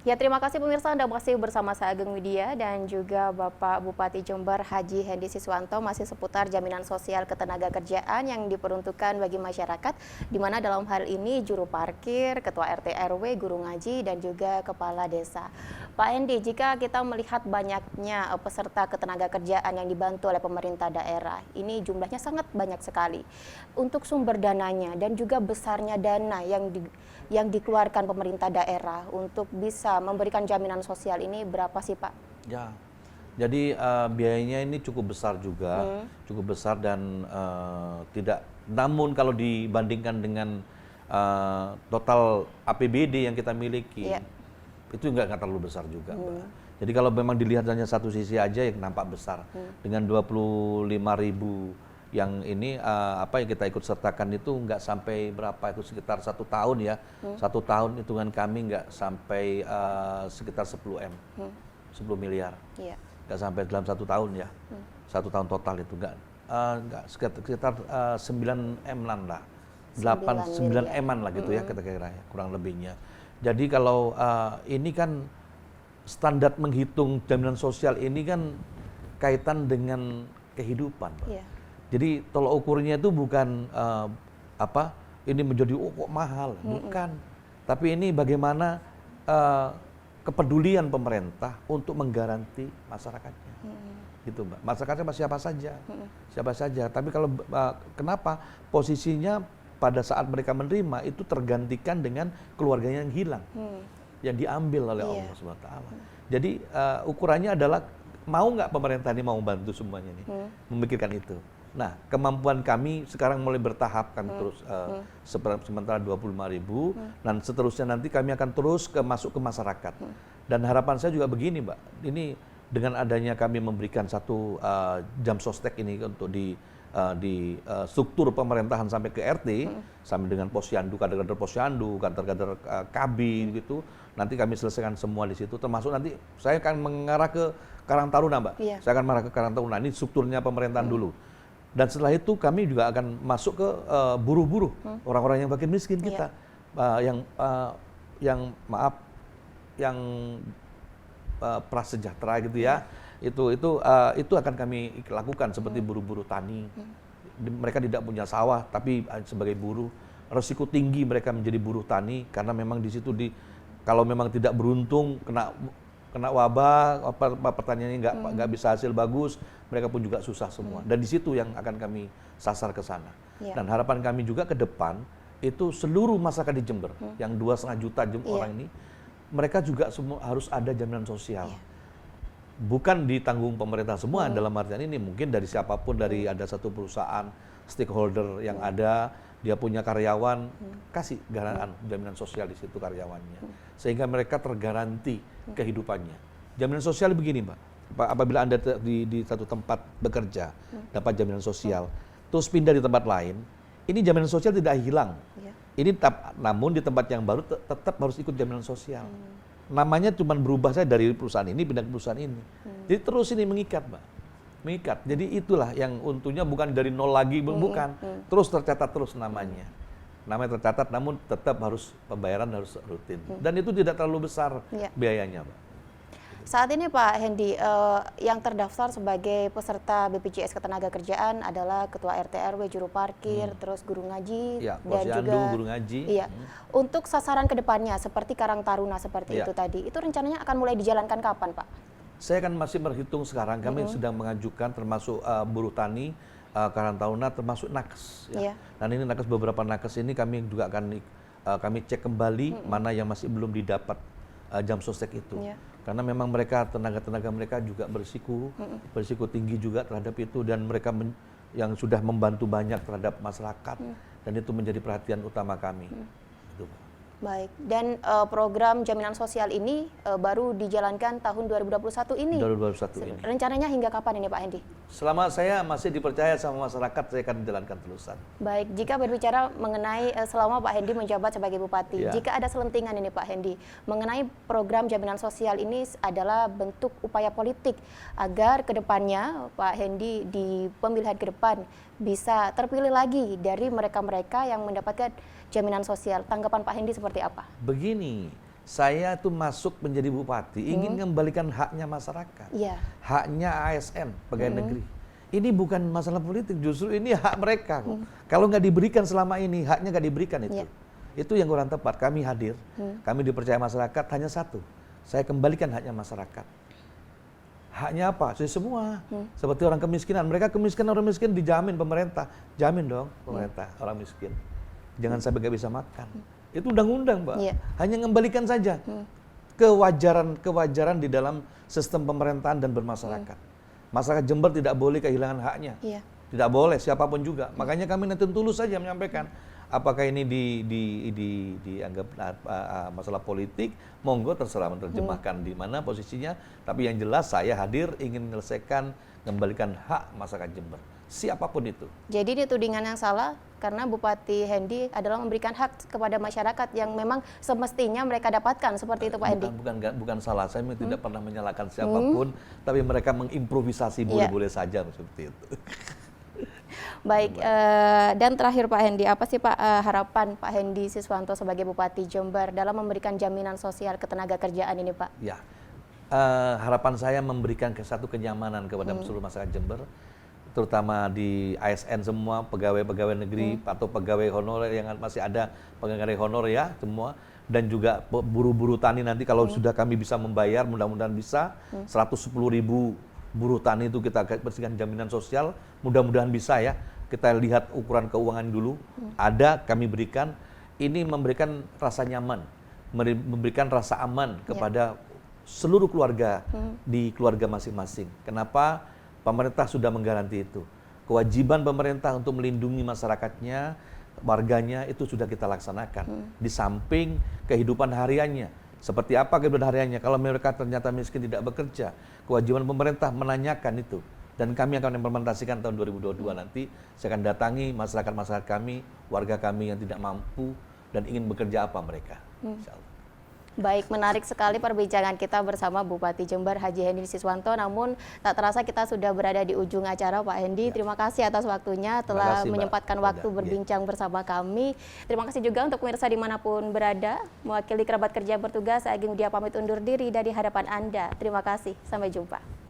Ya, terima kasih pemirsa Anda masih bersama saya Ageng Widya dan juga Bapak Bupati Jember Haji Hendy Siswanto masih seputar jaminan sosial ketenagakerjaan yang diperuntukkan bagi masyarakat, di mana dalam hal ini juru parkir, ketua RT RW, guru ngaji dan juga kepala desa. Pak Hendy, jika kita melihat banyaknya peserta ketenagakerjaan yang dibantu oleh pemerintah daerah, ini jumlahnya sangat banyak sekali. Untuk sumber dananya dan juga besarnya dana yang dikeluarkan pemerintah daerah untuk bisa memberikan jaminan sosial ini berapa sih Pak? Ya, jadi biayanya ini cukup besar juga, cukup besar dan tidak. Namun kalau dibandingkan dengan total APBD yang kita miliki, itu nggak terlalu besar juga, Mbak. Jadi kalau memang dilihat hanya satu sisi aja yang nampak besar, dengan 25.000 yang ini apa yang kita ikut sertakan itu nggak sampai berapa, itu sekitar 1 tahun ya, 1 tahun hitungan kami nggak sampai sekitar 10 miliar, nggak sampai dalam 1 tahun ya, 1 tahun total itu nggak sekitar 9 M-an lah, 9 M-an lah gitu ya kira-kira ya, kurang lebihnya. Jadi kalau ini kan standar menghitung jaminan sosial ini kan kaitan dengan kehidupan, Pak. Jadi tolok ukurnya itu bukan ini menjadi kok mahal, bukan. Tapi ini bagaimana kepedulian pemerintah untuk menggaranti masyarakatnya, gitu Mbak. Masyarakatnya siapa saja. Tapi kalau kenapa posisinya pada saat mereka menerima itu tergantikan dengan keluarganya yang hilang, yang diambil oleh Allah SWT. Jadi ukurannya adalah mau nggak pemerintah ini mau bantu semuanya nih, memikirkan itu. Nah, kemampuan kami sekarang mulai bertahap, kami terus sementara 25.000 dan seterusnya nanti kami akan terus masuk ke masyarakat. Dan harapan saya juga begini, Mbak, ini dengan adanya kami memberikan satu jam sostek ini untuk di struktur pemerintahan sampai ke RT, sampai dengan posyandu, kader-kader posyandu, kader-kader KB gitu, nanti kami selesaikan semua di situ, termasuk nanti saya akan mengarah ke Karang Taruna, Mbak. Saya akan mengarah ke Karang Taruna, ini strukturnya pemerintahan dulu. Dan setelah itu kami juga akan masuk ke buruh-buruh, orang-orang yang makin miskin kita, yang prasejahtera gitu ya, itu akan kami lakukan seperti buruh-buruh tani. Mereka tidak punya sawah tapi sebagai buruh, resiko tinggi mereka menjadi buruh tani karena memang di situ kalau memang tidak beruntung kena wabah, pertaniannya nggak bisa hasil bagus, mereka pun juga susah semua. Dan di situ yang akan kami sasar ke sana. Dan harapan kami juga ke depan itu seluruh masyarakat di Jember yang 2,5 juta orang ini, mereka juga semua harus ada jaminan sosial. Bukan ditanggung pemerintah semua, dalam artian ini mungkin dari siapapun, dari ada satu perusahaan stakeholder yang ada, dia punya karyawan, kasih jaminan sosial di situ karyawannya, sehingga mereka tergaranti kehidupannya. Jaminan sosial begini, Mbak, apabila Anda di satu tempat bekerja dapat jaminan sosial, terus pindah di tempat lain, ini jaminan sosial tidak hilang. Ini namun di tempat yang baru tetap harus ikut jaminan sosial. Namanya cuma berubah saya dari perusahaan ini pindah ke perusahaan ini. Jadi terus ini mengikat, Mbak. Mengikat. Jadi itulah yang untungnya bukan dari nol lagi, bukan. Terus tercatat terus namanya. Namanya tercatat, namun tetap harus pembayaran harus rutin. Dan itu tidak terlalu besar biayanya, Mbak. Saat ini Pak Hendy, yang terdaftar sebagai peserta BPJS Ketenagakerjaan adalah Ketua RT RW, Juru Parkir, terus Guru Ngaji, dan juga Guru Ngaji. Iya. Untuk sasaran kedepannya seperti Karang Taruna seperti itu tadi, itu rencananya akan mulai dijalankan kapan Pak? Saya kan masih berhitung sekarang, kami sedang mengajukan termasuk buruh tani, Karang Taruna, termasuk nakes. Dan ini nakes, beberapa nakes ini kami juga akan kami cek kembali mana yang masih belum didapat jam sostek itu. Karena memang mereka, tenaga-tenaga mereka juga berisiko tinggi juga terhadap itu, dan mereka yang sudah membantu banyak terhadap masyarakat, dan itu menjadi perhatian utama kami. Itu, Pak. Baik, dan program jaminan sosial ini baru dijalankan tahun 2021 ini. 2021 ini. Rencananya hingga kapan ini Pak Hendy? Selama saya masih dipercaya sama masyarakat, saya akan menjalankan terusan. Baik, jika berbicara mengenai selama Pak Hendy menjabat sebagai Bupati, jika ada selentingan ini Pak Hendy, mengenai program jaminan sosial ini adalah bentuk upaya politik agar kedepannya Pak Hendy di pemilihan ke depan bisa terpilih lagi dari mereka-mereka yang mendapatkan jaminan sosial. Tanggapan Pak Hendy seperti apa? Begini, saya tuh masuk menjadi bupati ingin mengembalikan haknya masyarakat, Iya. haknya ASN pegawai negeri. Ini bukan masalah politik, justru ini hak mereka kok. Kalau nggak diberikan selama ini, haknya nggak diberikan itu. Iya. Itu yang kurang tepat. Kami hadir, kami dipercaya masyarakat hanya satu. Saya kembalikan haknya masyarakat. Haknya apa? Saya semua. Seperti orang kemiskinan. Mereka kemiskinan, orang miskin dijamin pemerintah. Jamin dong pemerintah orang miskin. Jangan sampai nggak bisa makan. Itu undang-undang, Mbak. Iya. Hanya mengembalikan saja kewajaran di dalam sistem pemerintahan dan bermasyarakat. Masyarakat Jember tidak boleh kehilangan haknya. Iya. Tidak boleh, siapapun juga. Makanya kami nanti tulus saja menyampaikan. Apakah ini dianggap masalah politik, monggo terserah menerjemahkan di mana posisinya. Tapi yang jelas saya hadir ingin menyelesaikan, kembalikan hak masyarakat Jember. Siapapun itu. Jadi ini tudingan yang salah karena Bupati Hendy adalah memberikan hak kepada masyarakat yang memang semestinya mereka dapatkan, seperti itu Pak Hendy. Bukan salah, saya tidak pernah menyalahkan siapapun, tapi mereka mengimprovisasi boleh-boleh saja seperti itu. Baik, dan terakhir Pak Hendy, apa sih Pak harapan Pak Hendy Siswanto sebagai Bupati Jember dalam memberikan jaminan sosial ketenaga kerjaan ini Pak? Ya, harapan saya memberikan satu kenyamanan kepada seluruh masyarakat Jember, terutama di ASN semua, pegawai-pegawai negeri atau pegawai honorer yang masih ada pegawai honorer ya semua, dan juga buruh-buruh tani nanti kalau sudah kami bisa membayar, mudah-mudahan bisa 110.000 buruh tani itu kita bersihkan jaminan sosial, mudah-mudahan bisa ya. Kita lihat ukuran keuangan dulu, ada kami berikan, ini memberikan rasa nyaman, memberikan rasa aman kepada seluruh keluarga di keluarga masing-masing. Kenapa? Pemerintah sudah menggaranti itu. Kewajiban pemerintah untuk melindungi masyarakatnya, warganya itu sudah kita laksanakan. Di samping kehidupan hariannya. Seperti apa kehidupan hariannya? Kalau mereka ternyata miskin tidak bekerja, kewajiban pemerintah menanyakan itu. Dan kami akan implementasikan tahun 2022 nanti. Saya akan datangi masyarakat-masyarakat kami, warga kami yang tidak mampu dan ingin bekerja apa mereka. Insya Allah. Baik, menarik sekali perbincangan kita bersama Bupati Jember Haji Hendy Siswanto. Namun tak terasa kita sudah berada di ujung acara Pak Hendy. Terima kasih atas waktunya telah menyempatkan waktu berbincang bersama kami. Terima kasih juga untuk pemirsa dimanapun berada. Mewakili kerabat kerja yang bertugas, saya Ageng Widya pamit undur diri dari hadapan Anda. Terima kasih, sampai jumpa.